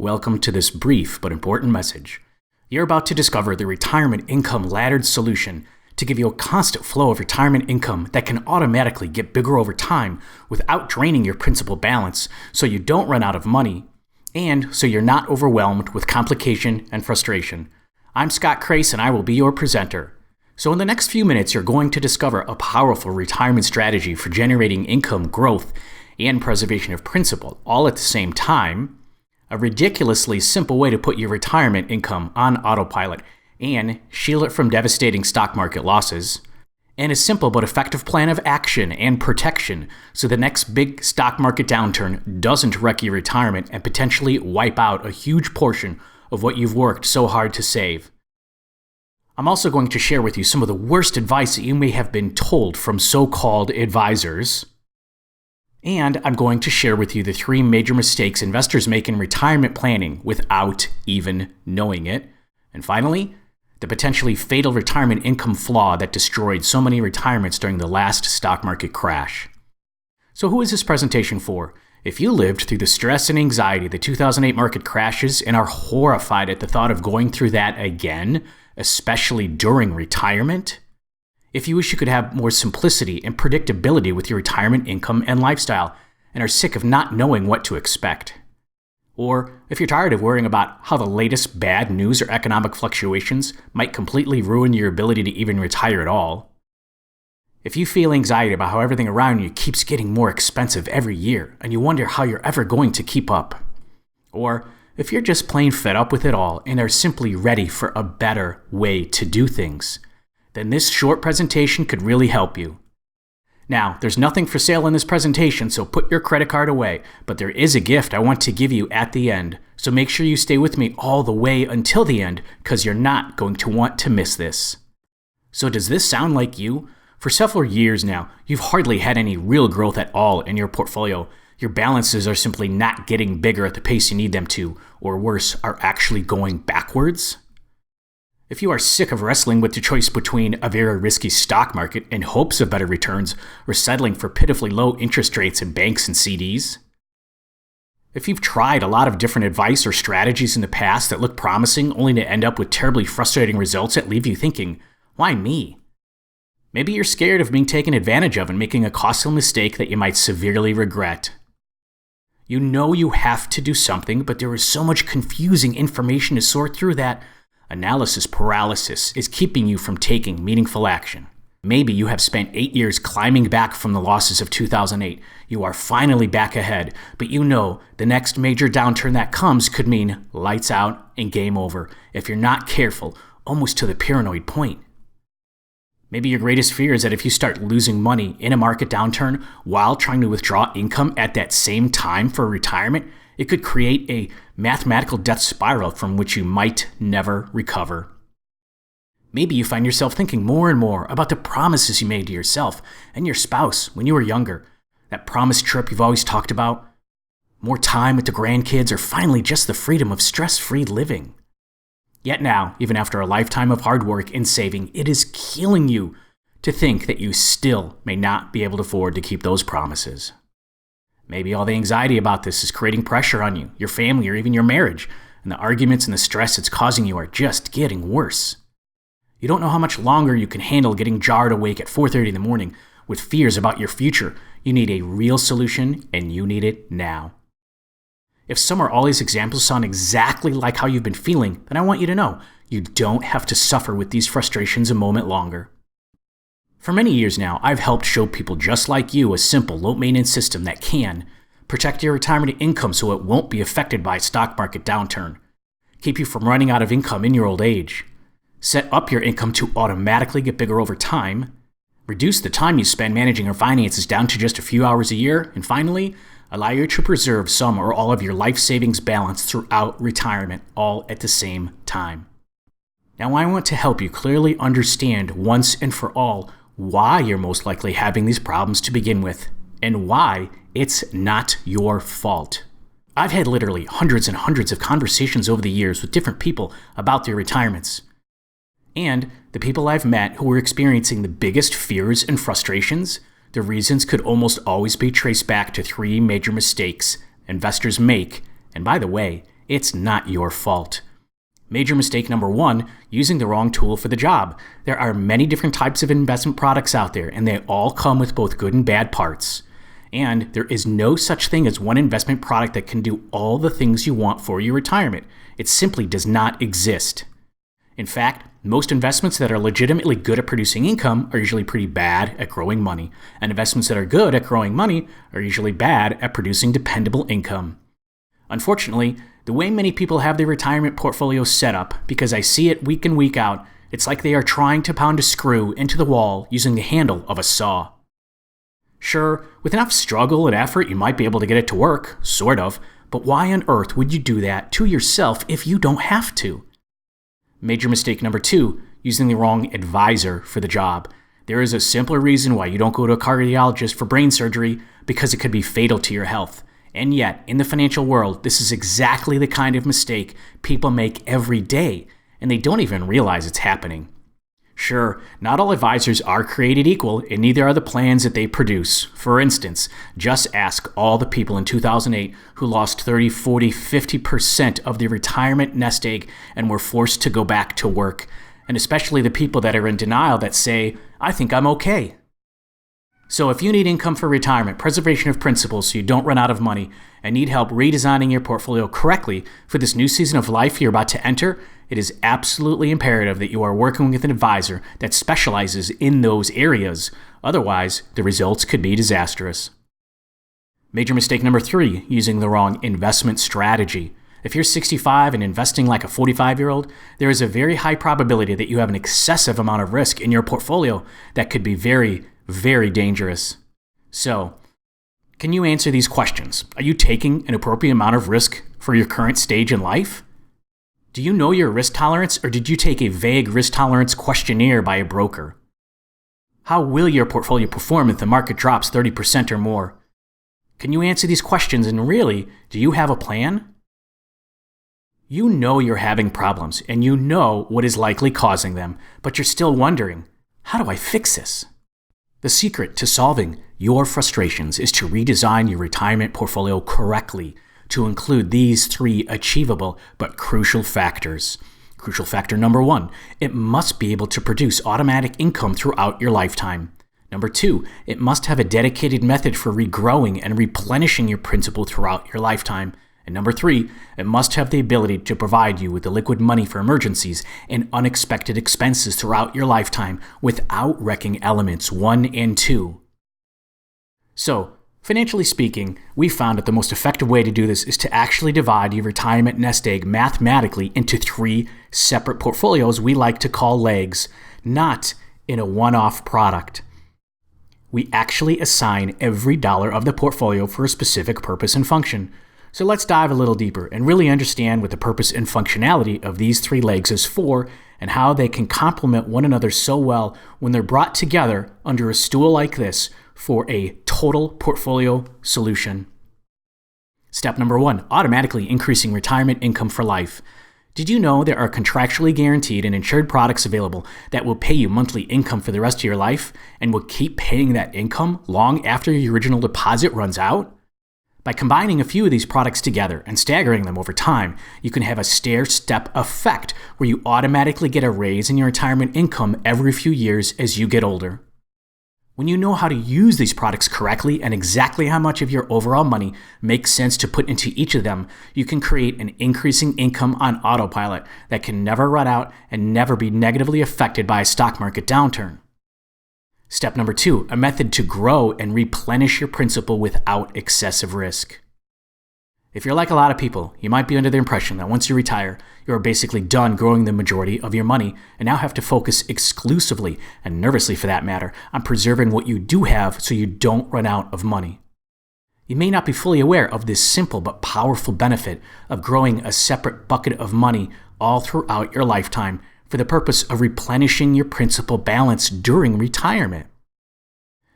Welcome to this brief but important message. You're about to discover the retirement income laddered solution to give you a constant flow of retirement income that can automatically get bigger over time without draining your principal balance so you don't run out of money and so you're not overwhelmed with complication and frustration. I'm Scott Crace and I will be your presenter. So in the next few minutes, you're going to discover a powerful retirement strategy for generating income growth and preservation of principal all at the same time, a ridiculously simple way to put your retirement income on autopilot and shield it from devastating stock market losses, and a simple but effective plan of action and protection so the next big stock market downturn doesn't wreck your retirement and potentially wipe out a huge portion of what you've worked so hard to save. I'm also going to share with you some of the worst advice that you may have been told from so-called advisors. And I'm going to share with you the 3 major mistakes investors make in retirement planning without even knowing it. And finally, the potentially fatal retirement income flaw that destroyed so many retirements during the last stock market crash. So who is this presentation for? If you lived through the stress and anxiety of the 2008 market crashes and are horrified at the thought of going through that again, especially during retirement, if you wish you could have more simplicity and predictability with your retirement income and lifestyle and are sick of not knowing what to expect, or if you're tired of worrying about how the latest bad news or economic fluctuations might completely ruin your ability to even retire at all, if you feel anxiety about how everything around you keeps getting more expensive every year and you wonder how you're ever going to keep up, or if you're just plain fed up with it all and are simply ready for a better way to do things, then this short presentation could really help you. Now, there's nothing for sale in this presentation, so put your credit card away, but there is a gift I want to give you at the end, so make sure you stay with me all the way until the end, because you're not going to want to miss this. So does this sound like you? For several years now, you've hardly had any real growth at all in your portfolio. Your balances are simply not getting bigger at the pace you need them to, or worse, are actually going backwards. If you are sick of wrestling with the choice between a very risky stock market in hopes of better returns or settling for pitifully low interest rates in banks and CDs, if you've tried a lot of different advice or strategies in the past that look promising only to end up with terribly frustrating results that leave you thinking, why me? Maybe you're scared of being taken advantage of and making a costly mistake that you might severely regret. You know you have to do something, but there is so much confusing information to sort through that analysis paralysis is keeping you from taking meaningful action. Maybe you have spent 8 years climbing back from the losses of 2008. You are finally back ahead, but you know the next major downturn that comes could mean lights out and game over if you're not careful, almost to the paranoid point. Maybe your greatest fear is that if you start losing money in a market downturn while trying to withdraw income at that same time for retirement, it could create a mathematical death spiral from which you might never recover. Maybe you find yourself thinking more and more about the promises you made to yourself and your spouse when you were younger. That promised trip you've always talked about, more time with the grandkids, or finally just the freedom of stress-free living. Yet now, even after a lifetime of hard work and saving, it is killing you to think that you still may not be able to afford to keep those promises. Maybe all the anxiety about this is creating pressure on you, your family, or even your marriage, and the arguments and the stress it's causing you are just getting worse. You don't know how much longer you can handle getting jarred awake at 4:30 in the morning with fears about your future. You need a real solution, and you need it now. If some or all these examples sound exactly like how you've been feeling, then I want you to know you don't have to suffer with these frustrations a moment longer. For many years now, I've helped show people just like you a simple, low-maintenance system that can protect your retirement income so it won't be affected by a stock market downturn, keep you from running out of income in your old age, set up your income to automatically get bigger over time, reduce the time you spend managing your finances down to just a few hours a year, and finally, allow you to preserve some or all of your life savings balance throughout retirement, all at the same time. Now, I want to help you clearly understand once and for all why you're most likely having these problems to begin with, and why it's not your fault. I've had literally hundreds and hundreds of conversations over the years with different people about their retirements. And the people I've met who were experiencing the biggest fears and frustrations, the reasons could almost always be traced back to 3 major mistakes investors make, and by the way, it's not your fault. Major mistake number 1, using the wrong tool for the job. There are many different types of investment products out there, and they all come with both good and bad parts. And there is no such thing as one investment product that can do all the things you want for your retirement. It simply does not exist. In fact, most investments that are legitimately good at producing income are usually pretty bad at growing money, and investments that are good at growing money are usually bad at producing dependable income. Unfortunately, the way many people have their retirement portfolios set up, because I see it week in, week out, it's like they are trying to pound a screw into the wall using the handle of a saw. Sure, with enough struggle and effort, you might be able to get it to work, sort of, but why on earth would you do that to yourself if you don't have to? Major mistake number 2, using the wrong advisor for the job. There is a simpler reason why you don't go to a cardiologist for brain surgery, because it could be fatal to your health. And yet, in the financial world, this is exactly the kind of mistake people make every day, and they don't even realize it's happening. Sure, not all advisors are created equal, and neither are the plans that they produce. For instance, just ask all the people in 2008 who lost 30, 40, 50% of their retirement nest egg and were forced to go back to work, and especially the people that are in denial that say, "I think I'm okay." So if you need income for retirement, preservation of principles so you don't run out of money, and need help redesigning your portfolio correctly for this new season of life you're about to enter, it is absolutely imperative that you are working with an advisor that specializes in those areas. Otherwise, the results could be disastrous. Major mistake number 3, using the wrong investment strategy. If you're 65 and investing like a 45-year-old, there is a very high probability that you have an excessive amount of risk in your portfolio that could be very, very dangerous. So, can you answer these questions? Are you taking an appropriate amount of risk for your current stage in life? Do you know your risk tolerance, or did you take a vague risk tolerance questionnaire by a broker? How will your portfolio perform if the market drops 30% or more? Can you answer these questions, and really, do you have a plan? You know you're having problems, and you know what is likely causing them, but you're still wondering, how do I fix this? The secret to solving your frustrations is to redesign your retirement portfolio correctly to include these 3 achievable but crucial factors. Crucial factor number 1, it must be able to produce automatic income throughout your lifetime. Number 2, it must have a dedicated method for regrowing and replenishing your principal throughout your lifetime. And number 3, it must have the ability to provide you with the liquid money for emergencies and unexpected expenses throughout your lifetime without wrecking elements 1 and 2. So, financially speaking, we found that the most effective way to do this is to actually divide your retirement nest egg mathematically into 3 separate portfolios we like to call legs, not in a one-off product. We actually assign every dollar of the portfolio for a specific purpose and function. So let's dive a little deeper and really understand what the purpose and functionality of these 3 legs is for and how they can complement one another so well when they're brought together under a stool like this for a total portfolio solution. Step number 1, automatically increasing retirement income for life. Did you know there are contractually guaranteed and insured products available that will pay you monthly income for the rest of your life and will keep paying that income long after your original deposit runs out? By combining a few of these products together and staggering them over time, you can have a stair-step effect where you automatically get a raise in your retirement income every few years as you get older. When you know how to use these products correctly and exactly how much of your overall money makes sense to put into each of them, you can create an increasing income on autopilot that can never run out and never be negatively affected by a stock market downturn. Step number 2, a method to grow and replenish your principal without excessive risk. If you're like a lot of people, you might be under the impression that once you retire, you are basically done growing the majority of your money and now have to focus exclusively, and nervously for that matter, on preserving what you do have so you don't run out of money. You may not be fully aware of this simple but powerful benefit of growing a separate bucket of money all throughout your lifetime for the purpose of replenishing your principal balance during retirement.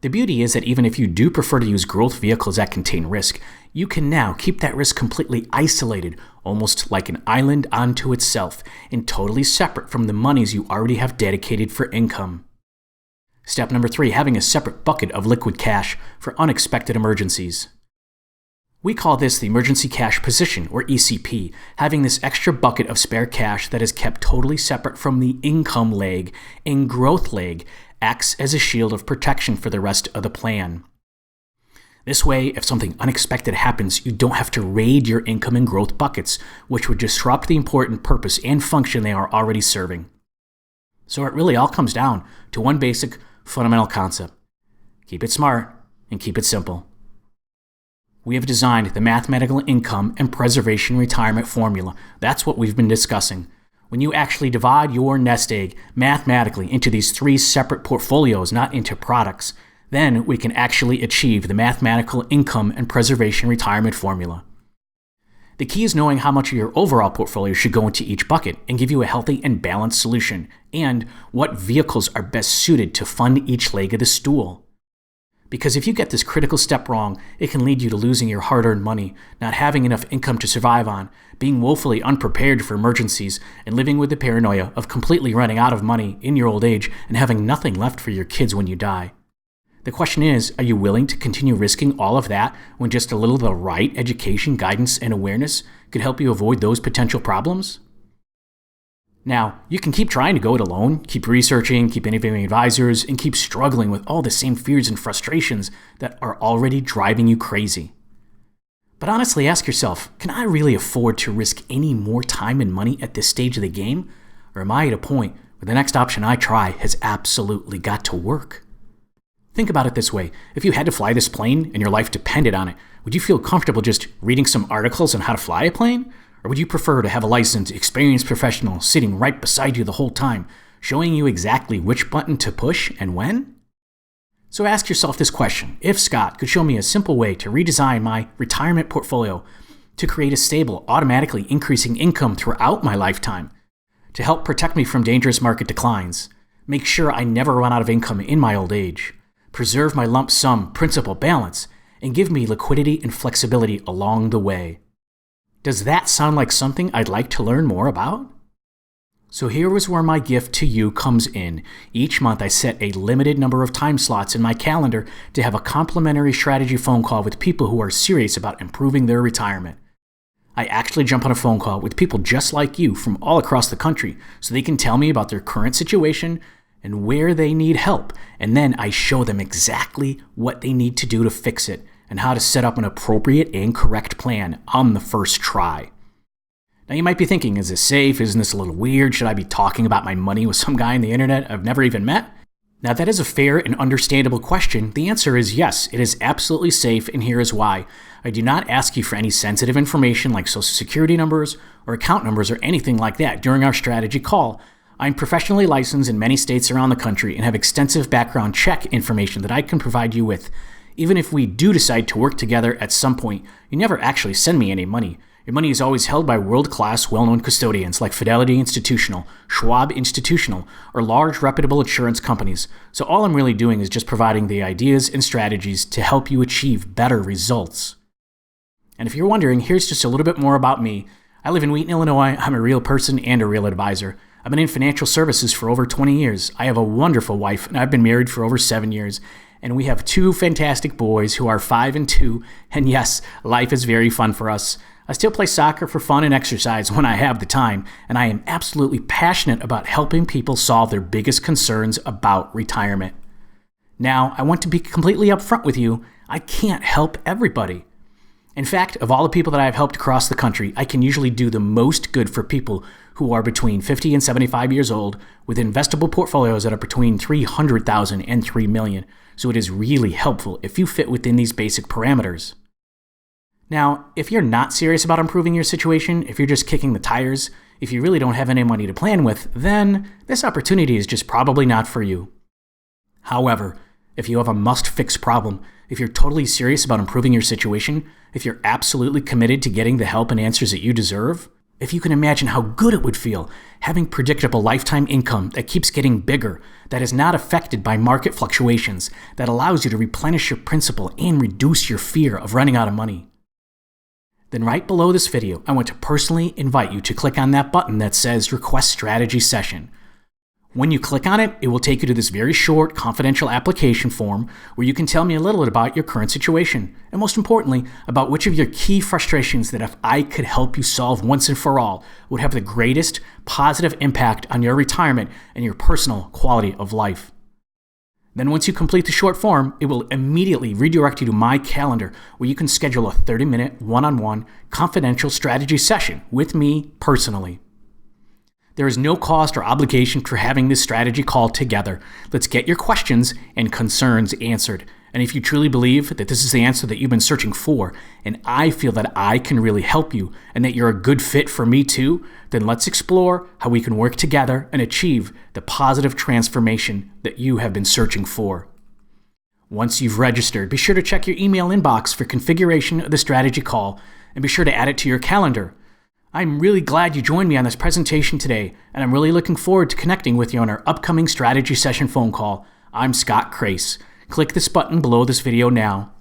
The beauty is that even if you do prefer to use growth vehicles that contain risk, you can now keep that risk completely isolated, almost like an island unto itself, and totally separate from the monies you already have dedicated for income. Step number 3, having a separate bucket of liquid cash for unexpected emergencies. We call this the emergency cash position, or ECP, having this extra bucket of spare cash that is kept totally separate from the income leg and growth leg acts as a shield of protection for the rest of the plan. This way, if something unexpected happens, you don't have to raid your income and growth buckets, which would disrupt the important purpose and function they are already serving. So it really all comes down to one basic, fundamental concept. Keep it smart and keep it simple. We have designed the mathematical income and preservation retirement formula. That's what we've been discussing. When you actually divide your nest egg mathematically into these 3 separate portfolios, not into products, then we can actually achieve the mathematical income and preservation retirement formula. The key is knowing how much of your overall portfolio should go into each bucket and give you a healthy and balanced solution, and what vehicles are best suited to fund each leg of the stool. Because if you get this critical step wrong, it can lead you to losing your hard-earned money, not having enough income to survive on, being woefully unprepared for emergencies, and living with the paranoia of completely running out of money in your old age and having nothing left for your kids when you die. The question is, are you willing to continue risking all of that when just a little of the right education, guidance, and awareness could help you avoid those potential problems? Now, you can keep trying to go it alone, keep researching, keep interviewing advisors, and keep struggling with all the same fears and frustrations that are already driving you crazy. But honestly, ask yourself, can I really afford to risk any more time and money at this stage of the game? Or am I at a point where the next option I try has absolutely got to work? Think about it this way. If you had to fly this plane and your life depended on it, would you feel comfortable just reading some articles on how to fly a plane? Or would you prefer to have a licensed, experienced professional sitting right beside you the whole time, showing you exactly which button to push and when? So ask yourself this question. If Scott could show me a simple way to redesign my retirement portfolio to create a stable, automatically increasing income throughout my lifetime, to help protect me from dangerous market declines, make sure I never run out of income in my old age, preserve my lump sum principal balance, and give me liquidity and flexibility along the way. Does that sound like something I'd like to learn more about? So here is where my gift to you comes in. Each month I set a limited number of time slots in my calendar to have a complimentary strategy phone call with people who are serious about improving their retirement. I actually jump on a phone call with people just like you from all across the country so they can tell me about their current situation and where they need help, and then I show them exactly what they need to do to fix it and how to set up an appropriate and correct plan on the first try. Now you might be thinking, is this safe? Isn't this a little weird? Should I be talking about my money with some guy on the internet I've never even met? Now that is a fair and understandable question. The answer is yes, it is absolutely safe, and here is why. I do not ask you for any sensitive information like social security numbers or account numbers or anything like that during our strategy call. I'm professionally licensed in many states around the country and have extensive background check information that I can provide you with. Even if we do decide to work together at some point, you never actually send me any money. Your money is always held by world-class, well-known custodians like Fidelity Institutional, Schwab Institutional, or large reputable insurance companies. So all I'm really doing is just providing the ideas and strategies to help you achieve better results. And if you're wondering, here's just a little bit more about me. I live in Wheaton, Illinois. I'm a real person and a real advisor. I've been in financial services for over 20 years. I have a wonderful wife, and I've been married for over 7 years. And we have 2 fantastic boys who are 5 and 2. And yes, life is very fun for us. I still play soccer for fun and exercise when I have the time, and I am absolutely passionate about helping people solve their biggest concerns about retirement. Now, I want to be completely upfront with you. I can't help everybody. In fact, of all the people that I've helped across the country, I can usually do the most good for people who are between 50 and 75 years old with investable portfolios that are between $300,000 and $3 million. So it is really helpful if you fit within these basic parameters. Now, if you're not serious about improving your situation, if you're just kicking the tires, if you really don't have any money to plan with, then this opportunity is just probably not for you. However, if you have a must-fix problem, if you're totally serious about improving your situation, if you're absolutely committed to getting the help and answers that you deserve, if you can imagine how good it would feel having predictable lifetime income that keeps getting bigger, that is not affected by market fluctuations, that allows you to replenish your principal and reduce your fear of running out of money, then right below this video, I want to personally invite you to click on that button that says Request Strategy Session. When you click on it, it will take you to this very short, confidential application form where you can tell me a little bit about your current situation, and most importantly, about which of your key frustrations that if I could help you solve once and for all would have the greatest positive impact on your retirement and your personal quality of life. Then once you complete the short form, it will immediately redirect you to my calendar where you can schedule a 30-minute one-on-one confidential strategy session with me personally. There is no cost or obligation for having this strategy call together. Let's get your questions and concerns answered. And if you truly believe that this is the answer that you've been searching for, and I feel that I can really help you and that you're a good fit for me too, then let's explore how we can work together and achieve the positive transformation that you have been searching for. Once you've registered, be sure to check your email inbox for configuration of the strategy call and be sure to add it to your calendar. I'm really glad you joined me on this presentation today, and I'm really looking forward to connecting with you on our upcoming strategy session phone call. I'm Scott Crace. Click this button below this video now